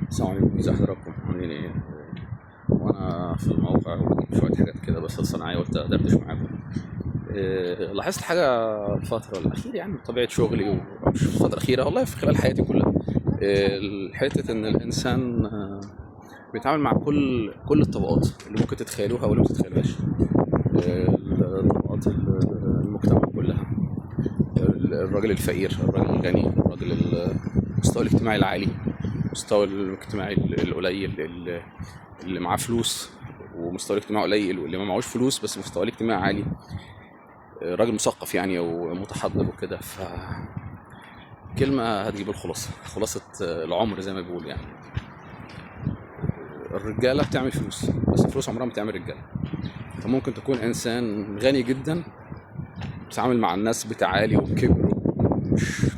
السلام عليكم، ازي حضراتكم؟ عاملين ايه؟ وانا في الموقع وبجيب شويه حاجات كده بس صناعيه قلت ادردش معاكم. لاحظت حاجه الفتره الاخيره، يعني طبيعه شغلي أو مش الفتره الاخيره، والله في خلال حياتي كلها. حته ان الانسان بيتعامل مع كل الطبقات اللي ممكن تتخيلوها واللي ما تتخيلوهاش. الطبقات المجتمع كلها، الراجل الفقير، الراجل الغني، الراجل المستوى الاجتماعي العالي، المستوى الاجتماعي القليل، اللي معاه فلوس، ومستوى الاجتماعي قليل، واللي ما معهوش فلوس بس مستوى الاجتماعي عالي، راجل مثقف يعني او متحضر وكده. كلمة هتجيب الخلاصة، خلاصة العمر زي ما بيقول يعني. الرجالة بتعمل فلوس بس الفلوس عمرها ما بتعمل رجالة. فممكن تكون إنسان غني جدا بتتعامل مع الناس بتعالي وبكبر،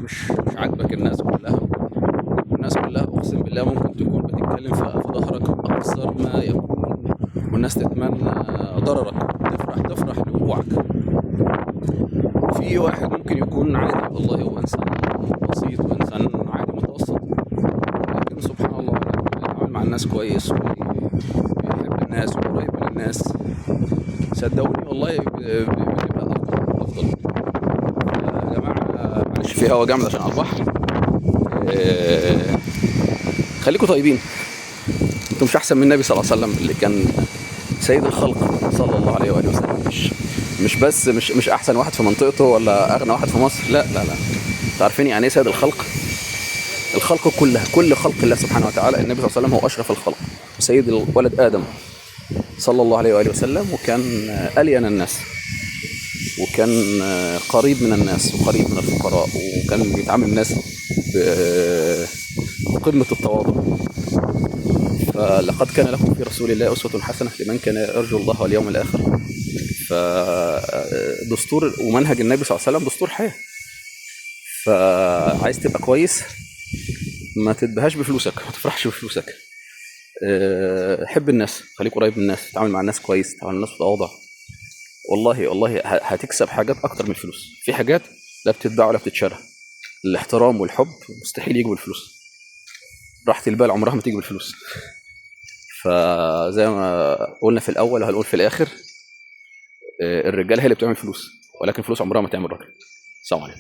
مش عاجبك الناس كلها، والناس كلها أقسم بالله ممكن تكون بتتكلم في ظهرك أكثر ما يكون، والناس تتمنى ضررك، تفرح لوقوعك. وفي واحد ممكن يكون عادي، والله هو إنسان بسيط وإنسان عادي متوسط، لكن سبحان الله بيتعامل مع الناس كويس وبيحب الناس وقريب من الناس. صدقوني والله بتبقى أفضل. يا جماعة معلش في هوا جامد عشان على البحر. آه، خليكم طيبين، انتم مش احسن من النبي صلى الله عليه وسلم اللي كان سيد الخلق صلى الله عليه واله وسلم. مش بس مش احسن واحد في منطقته ولا اغنى واحد في مصر، لا لا لا. انتوا عارفين يعني ايه سيد الخلق؟ الخلق كلها، كل خلق الله سبحانه وتعالى، النبي صلى الله عليه وسلم هو اشرف الخلق، سيد ولد ادم صلى الله عليه واله وسلم. وكان الين الناس، وكان قريب من الناس وقريب من الفقراء، وكان بيتعامل الناس بقمة التواضع. فلقد كان لكم في رسول الله أسوة حسنة لمن كان يرجو الله واليوم الآخر. فدستور ومنهج النبي صلى الله عليه وسلم دستور حياة. فعايز تبقى كويس، ما تتبهاش بفلوسك، ما تفرحش بفلوسك. حب الناس، خليك قريب من الناس، تعامل مع الناس كويس، تعامل مع الناس بتواضع. والله والله هتكسب حاجات اكتر من الفلوس. في حاجات لا بتتباع ولا بتتشرى. الاحترام والحب مستحيل يجوا بالفلوس، راحة البال عمرها ما تيجي بالفلوس. فزي ما قلنا في الاول وهنقول في الاخر، الرجاله هي اللي بتعمل فلوس، ولكن فلوس عمرها ما تعمل راجل. السلام عليكم.